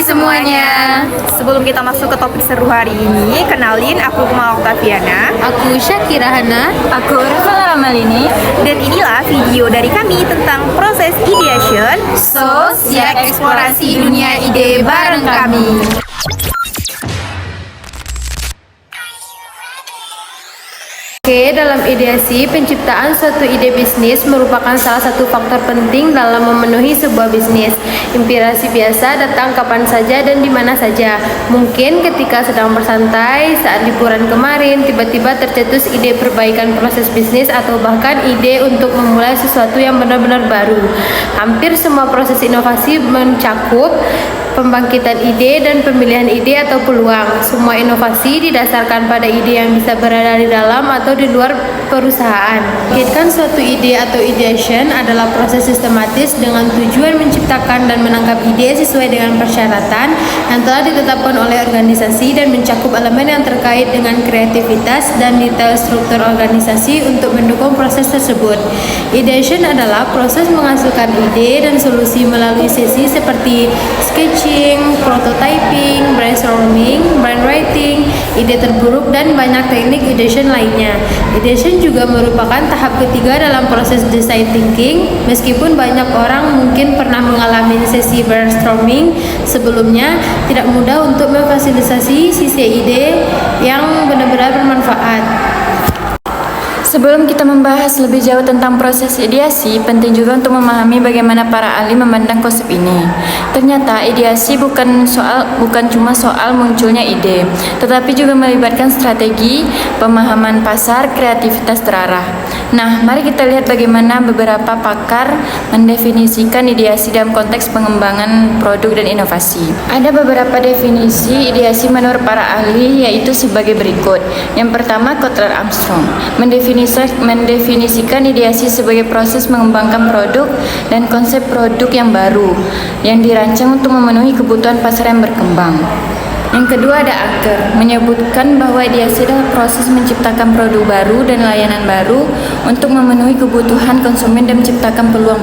semuanya. Sebelum kita masuk ke topik seru hari ini, kenalin aku Kumala Oktaviana. Aku Syakira Hana. Aku Rafaela Ramalini. Dan inilah video dari kami tentang proses ideation. So, siap eksplorasi dunia ide bareng kami. Oke, dalam ideasi, penciptaan suatu ide bisnis merupakan salah satu faktor penting dalam memenuhi sebuah bisnis. Inspirasi biasa datang kapan saja dan di mana saja. Mungkin ketika sedang bersantai, saat liburan kemarin, tiba-tiba tercetus ide perbaikan proses bisnis atau bahkan ide untuk memulai sesuatu yang benar-benar baru. Hampir semua proses inovasi mencakup pembangkitan ide dan pemilihan ide atau peluang. Semua inovasi didasarkan pada ide yang bisa berada di dalam atau di luar perusahaan. Bangkitkan suatu ide atau ideation adalah proses sistematis dengan tujuan menciptakan dan menangkap ide sesuai dengan persyaratan yang telah ditetapkan oleh organisasi dan mencakup elemen yang terkait dengan kreativitas dan detail struktur organisasi untuk mendukung proses tersebut. Ideation adalah proses menghasilkan ide dan solusi melalui sesi seperti sketching, prototyping, brainstorming, brainwriting, ide terburuk, dan banyak teknik ideation lainnya. Ideation juga merupakan tahap ketiga dalam proses design thinking. Meskipun banyak orang mungkin pernah mengalami sesi brainstorming sebelumnya, tidak mudah untuk memfasilitasi sisi ide yang benar-benar bermanfaat. Sebelum kita membahas lebih jauh tentang proses ideasi, penting juga untuk memahami bagaimana para ahli memandang konsep ini. Ternyata ideasi bukan cuma soal munculnya ide, tetapi juga melibatkan strategi, pemahaman pasar, kreativitas terarah. Nah, mari kita lihat bagaimana beberapa pakar mendefinisikan ideasi dalam konteks pengembangan produk dan inovasi. Ada beberapa definisi ideasi menurut para ahli, yaitu sebagai berikut. Yang pertama, Kotler Armstrong mendefinisikan ideasi sebagai proses mengembangkan produk dan konsep produk yang baru yang dirancang untuk memenuhi kebutuhan pasar yang berkembang. Yang kedua ada Acker, menyebutkan bahwa ideasi adalah proses menciptakan produk baru dan layanan baru untuk memenuhi kebutuhan konsumen dan menciptakan peluang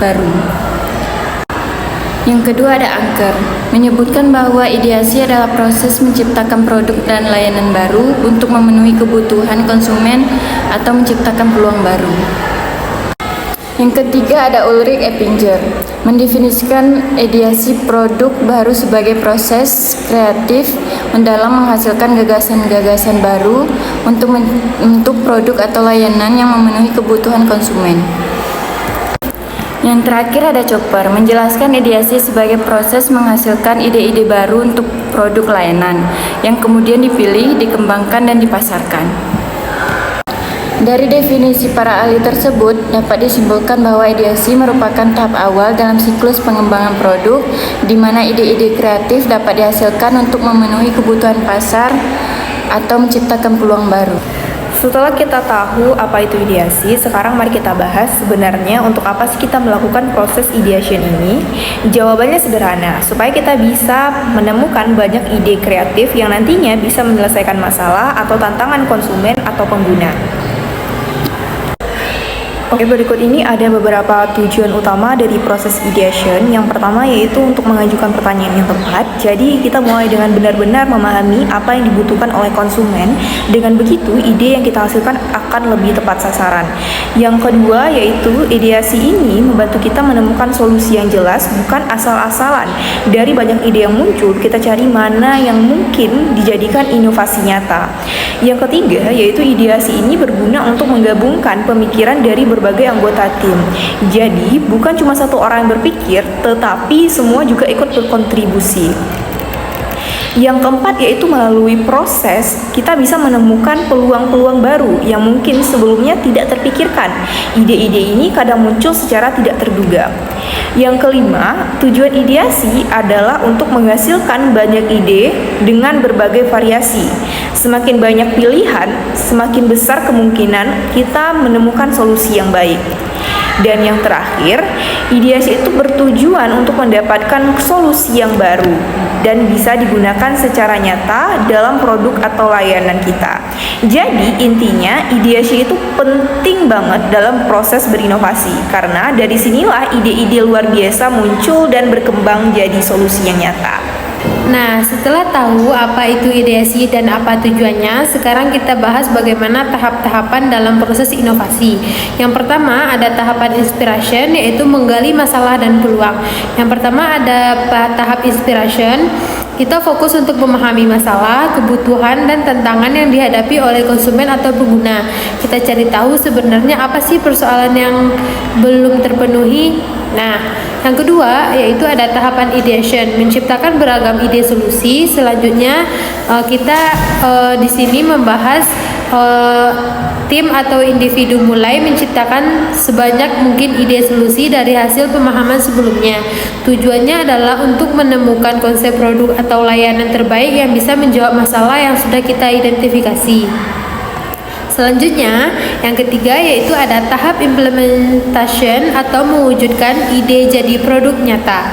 baru. Yang kedua ada Anker, menyebutkan bahwa ideasi adalah proses menciptakan produk dan layanan baru untuk memenuhi kebutuhan konsumen atau menciptakan peluang baru. Yang ketiga ada Ulrich Eppinger, mendefinisikan ideasi produk baru sebagai proses kreatif mendalam menghasilkan gagasan-gagasan baru untuk produk atau layanan yang memenuhi kebutuhan konsumen. Yang terakhir ada Chopper, menjelaskan ideasi sebagai proses menghasilkan ide-ide baru untuk produk layanan yang kemudian dipilih, dikembangkan, dan dipasarkan. Dari definisi para ahli tersebut, dapat disimpulkan bahwa ideasi merupakan tahap awal dalam siklus pengembangan produk, di mana ide-ide kreatif dapat dihasilkan untuk memenuhi kebutuhan pasar atau menciptakan peluang baru. Setelah kita tahu apa itu ideasi, sekarang mari kita bahas sebenarnya untuk apa sih kita melakukan proses ideation ini. Jawabannya sederhana, supaya kita bisa menemukan banyak ide kreatif yang nantinya bisa menyelesaikan masalah atau tantangan konsumen atau pengguna. Oke, berikut ini ada beberapa tujuan utama dari proses ideation. Yang pertama yaitu untuk mengajukan pertanyaan yang tepat. Jadi kita mulai dengan benar-benar memahami apa yang dibutuhkan oleh konsumen. Dengan begitu, ide yang kita hasilkan akan lebih tepat sasaran. Yang kedua yaitu ideasi ini membantu kita menemukan solusi yang jelas, bukan asal-asalan. Dari banyak ide yang muncul, kita cari mana yang mungkin dijadikan inovasi nyata. Yang ketiga yaitu ideasi ini berguna untuk menggabungkan pemikiran dari berbagai anggota tim. Jadi, bukan cuma satu orang yang berpikir, tetapi semua juga ikut berkontribusi. Yang keempat yaitu melalui proses, kita bisa menemukan peluang-peluang baru yang mungkin sebelumnya tidak terpikirkan. Ide-ide ini kadang muncul secara tidak terduga. Yang kelima, tujuan ideasi adalah untuk menghasilkan banyak ide dengan berbagai variasi. Semakin banyak pilihan, semakin besar kemungkinan kita menemukan solusi yang baik. Dan yang terakhir, ideasi itu bertujuan untuk mendapatkan solusi yang baru dan bisa digunakan secara nyata dalam produk atau layanan kita. Jadi intinya ideasi itu penting banget dalam proses berinovasi, karena dari sinilah ide-ide luar biasa muncul dan berkembang jadi solusi yang nyata. Nah, setelah tahu apa itu ideasi dan apa tujuannya, sekarang kita bahas bagaimana tahap-tahapan dalam proses inovasi. Yang pertama ada tahapan inspiration, yaitu menggali masalah dan peluang. Yang pertama ada tahap inspiration. Kita fokus untuk memahami masalah, kebutuhan, dan tantangan yang dihadapi oleh konsumen atau pengguna. Kita cari tahu sebenarnya apa sih persoalan yang belum terpenuhi. Nah, yang kedua yaitu ada tahapan ideation, menciptakan beragam ide solusi. Selanjutnya kita di sini membahas tim atau individu mulai menciptakan sebanyak mungkin ide solusi dari hasil pemahaman sebelumnya. Tujuannya adalah untuk menemukan konsep produk atau layanan terbaik yang bisa menjawab masalah yang sudah kita identifikasi. Selanjutnya, yang ketiga yaitu ada tahap implementation atau mewujudkan ide jadi produk nyata,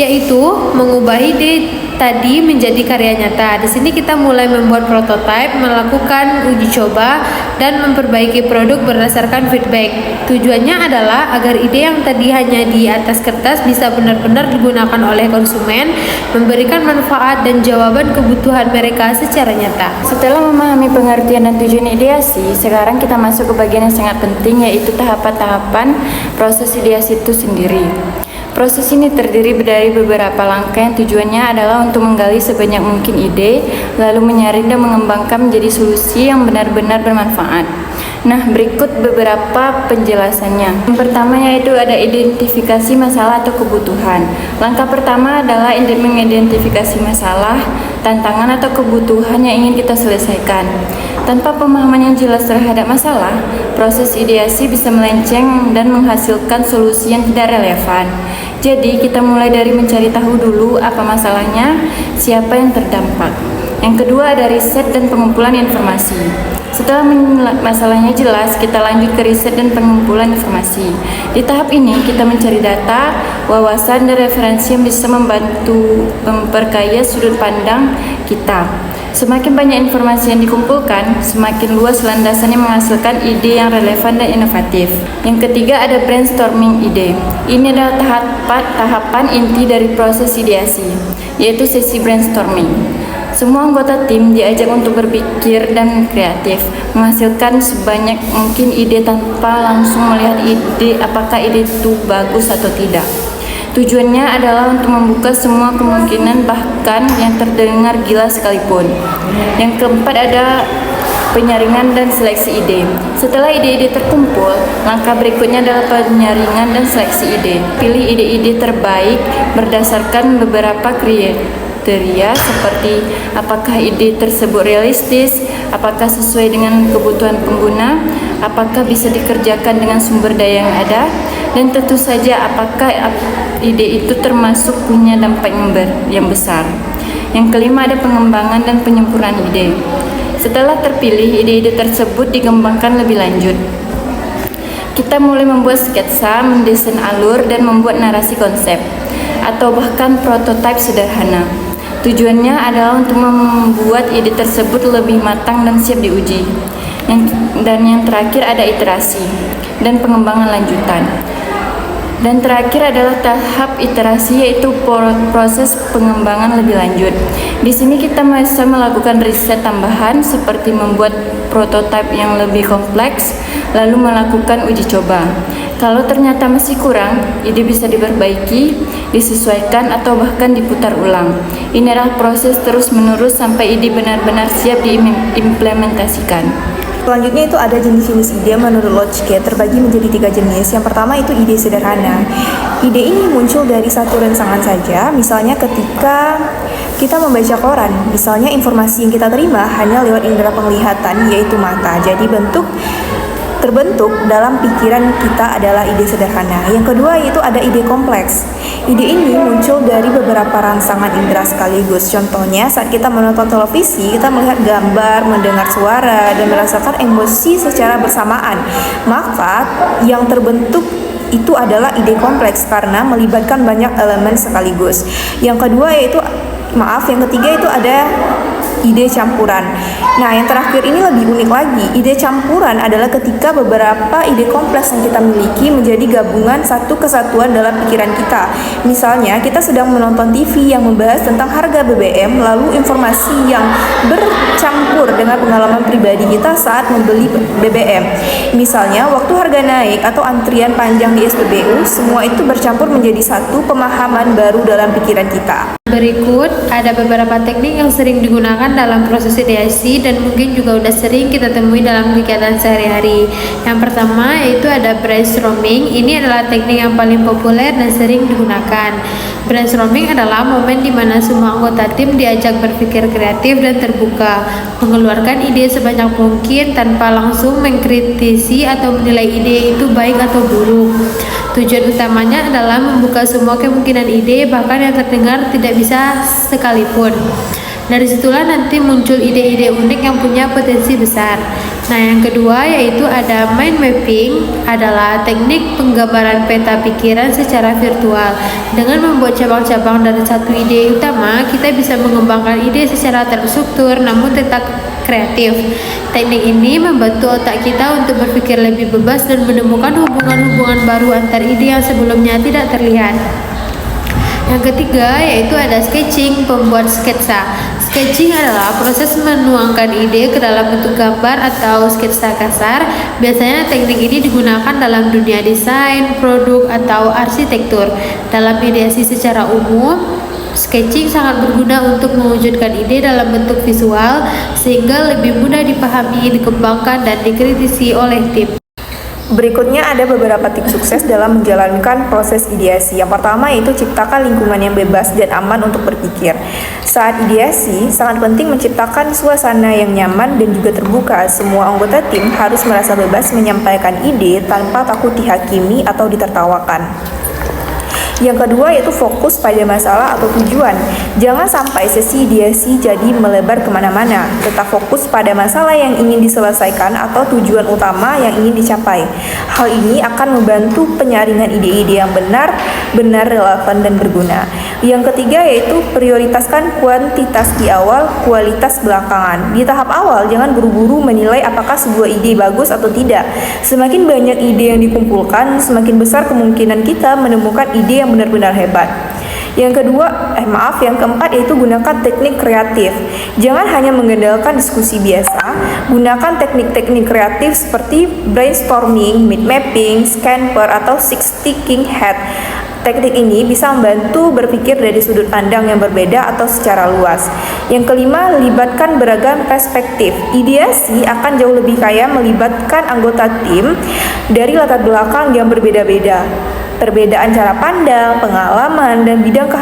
yaitu mengubah ide tadi menjadi karya nyata. Di sini kita mulai membuat prototipe, melakukan uji coba, dan memperbaiki produk berdasarkan feedback. Tujuannya adalah agar ide yang tadi hanya di atas kertas bisa benar-benar digunakan oleh konsumen, memberikan manfaat dan jawaban kebutuhan mereka secara nyata. Setelah memahami pengertian dan tujuan ideasi, sekarang kita masuk ke bagian yang sangat penting, yaitu tahapan-tahapan proses ideasi itu sendiri. Proses ini terdiri dari beberapa langkah yang tujuannya adalah untuk menggali sebanyak mungkin ide, lalu menyaring dan mengembangkan menjadi solusi yang benar-benar bermanfaat. Nah, berikut beberapa penjelasannya. Yang pertama yaitu ada identifikasi masalah atau kebutuhan. Langkah pertama adalah mengidentifikasi masalah, tantangan atau kebutuhan yang ingin kita selesaikan. Tanpa pemahaman yang jelas terhadap masalah, proses ideasi bisa melenceng dan menghasilkan solusi yang tidak relevan. Jadi, kita mulai dari mencari tahu dulu apa masalahnya, siapa yang terdampak. Yang kedua ada riset dan pengumpulan informasi. Setelah masalahnya jelas, kita lanjut ke riset dan pengumpulan informasi. Di tahap ini, kita mencari data, wawasan, dan referensi yang bisa membantu memperkaya sudut pandang kita. Semakin banyak informasi yang dikumpulkan, semakin luas landasan yang menghasilkan ide yang relevan dan inovatif. Yang ketiga ada brainstorming ide. Ini adalah tahapan inti dari proses ideasi, yaitu sesi brainstorming. Semua anggota tim diajak untuk berpikir dan kreatif, menghasilkan sebanyak mungkin ide tanpa langsung melihat apakah ide itu bagus atau tidak. Tujuannya adalah untuk membuka semua kemungkinan, bahkan yang terdengar gila sekalipun. Yang keempat ada penyaringan dan seleksi ide. Setelah ide-ide terkumpul, langkah berikutnya adalah penyaringan dan seleksi ide. Pilih ide-ide terbaik berdasarkan beberapa kriteria seperti apakah ide tersebut realistis, apakah sesuai dengan kebutuhan pengguna, apakah bisa dikerjakan dengan sumber daya yang ada, dan tentu saja apakah ide itu termasuk punya dampak yang besar. Yang kelima ada pengembangan dan penyempurnaan ide. Setelah terpilih, ide-ide tersebut dikembangkan lebih lanjut. Kita mulai membuat sketsa, mendesain alur, dan membuat narasi konsep, atau bahkan prototipe sederhana. Tujuannya adalah untuk membuat ide tersebut lebih matang dan siap diuji. Dan yang terakhir ada iterasi dan pengembangan lanjutan. Dan terakhir adalah tahap iterasi, yaitu proses pengembangan lebih lanjut. Di sini kita bisa melakukan riset tambahan seperti membuat prototipe yang lebih kompleks, lalu melakukan uji coba. Kalau ternyata masih kurang, ide bisa diperbaiki, disesuaikan, atau bahkan diputar ulang. Ini adalah proses terus-menerus sampai ide benar-benar siap diimplementasikan. Selanjutnya itu ada jenis-jenis ide menurut Lotchgate terbagi menjadi 3 jenis. Yang pertama itu ide sederhana. Ide ini muncul dari satu rangsangan saja, misalnya ketika kita membaca koran. Misalnya informasi yang kita terima hanya lewat indera penglihatan, yaitu mata. Jadi terbentuk dalam pikiran kita adalah ide sederhana. Yang kedua yaitu ada ide kompleks. Ide ini muncul dari beberapa rangsangan indera sekaligus. Contohnya saat kita menonton televisi, kita melihat gambar, mendengar suara, dan merasakan emosi secara bersamaan. Maka yang terbentuk itu adalah ide kompleks karena melibatkan banyak elemen sekaligus. Yang kedua yaitu Yang ketiga itu ada ide campuran. Nah, yang terakhir ini lebih unik lagi. Ide campuran adalah ketika beberapa ide kompleks yang kita miliki menjadi gabungan satu kesatuan dalam pikiran kita. Misalnya, kita sedang menonton TV yang membahas tentang harga BBM, lalu informasi yang bercampur dengan pengalaman pribadi kita saat membeli BBM. Misalnya, waktu harga naik atau antrian panjang di SPBU, semua itu bercampur menjadi satu pemahaman baru dalam pikiran kita. Berikut ada beberapa teknik yang sering digunakan dalam proses ideasi dan mungkin juga udah sering kita temui dalam kegiatan sehari-hari. Yang pertama yaitu ada brainstorming. Ini adalah teknik yang paling populer dan sering digunakan. Brainstorming adalah momen di mana semua anggota tim diajak berpikir kreatif dan terbuka, mengeluarkan ide sebanyak mungkin tanpa langsung mengkritisi atau menilai ide itu baik atau buruk. Tujuan utamanya adalah membuka semua kemungkinan ide, bahkan yang terdengar tidak bisa sekalipun. Dari situlah nanti muncul ide-ide unik yang punya potensi besar. Nah, yang kedua yaitu ada mind mapping, adalah teknik penggambaran peta pikiran secara virtual. Dengan membuat cabang-cabang dari satu ide utama, kita bisa mengembangkan ide secara terstruktur namun tetap kreatif. Teknik ini membantu otak kita untuk berpikir lebih bebas dan menemukan hubungan-hubungan baru antar ide yang sebelumnya tidak terlihat. Yang ketiga yaitu ada sketching, pembuat sketsa. Sketching adalah proses menuangkan ide ke dalam bentuk gambar atau sketsa kasar. Biasanya teknik ini digunakan dalam dunia desain, produk, atau arsitektur. Dalam ideasi secara umum, sketching sangat berguna untuk mewujudkan ide dalam bentuk visual sehingga lebih mudah dipahami, dikembangkan, dan dikritisi oleh tim. Berikutnya ada beberapa tips sukses dalam menjalankan proses ideasi. Yang pertama yaitu ciptakan lingkungan yang bebas dan aman untuk berpikir. Saat ideasi, sangat penting menciptakan suasana yang nyaman dan juga terbuka. Semua anggota tim harus merasa bebas menyampaikan ide tanpa takut dihakimi atau ditertawakan. Yang kedua yaitu fokus pada masalah atau tujuan. Jangan sampai sesi ideasi jadi melebar kemana-mana. Tetap fokus pada masalah yang ingin diselesaikan atau tujuan utama yang ingin dicapai. Hal ini akan membantu penyaringan ide-ide yang benar, relevan, dan berguna. Yang ketiga yaitu prioritaskan kuantitas di awal, kualitas belakangan. Di tahap awal, jangan buru-buru menilai apakah sebuah ide bagus atau tidak. Semakin banyak ide yang dikumpulkan, semakin besar kemungkinan kita menemukan ide yang benar-benar hebat. Yang keempat yaitu gunakan teknik kreatif. Jangan hanya mengandalkan diskusi biasa, gunakan teknik-teknik kreatif seperti brainstorming, mind mapping, Canva, atau six thinking hat. Teknik ini bisa membantu berpikir dari sudut pandang yang berbeda atau secara luas. Yang kelima, libatkan beragam perspektif. Ideasi akan jauh lebih kaya melibatkan anggota tim dari latar belakang yang berbeda-beda. Perbedaan cara pandang, pengalaman, dan bidang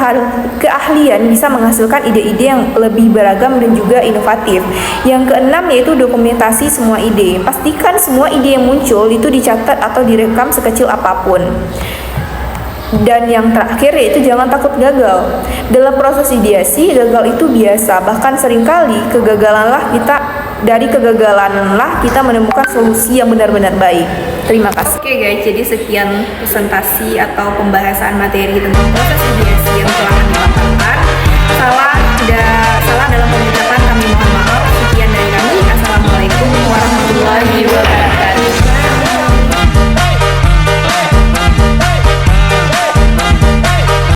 keahlian bisa menghasilkan ide-ide yang lebih beragam dan juga inovatif. Yang keenam yaitu dokumentasi semua ide. Pastikan semua ide yang muncul itu dicatat atau direkam sekecil apapun. Dan yang terakhir yaitu jangan takut gagal. Dalam proses ideasi, gagal itu biasa. Bahkan seringkali dari kegagalanlah kita menemukan solusi yang benar-benar baik. Terima kasih. Oke guys, jadi sekian presentasi atau pembahasan materi tentang proses ideasi yang telah kami lakukan.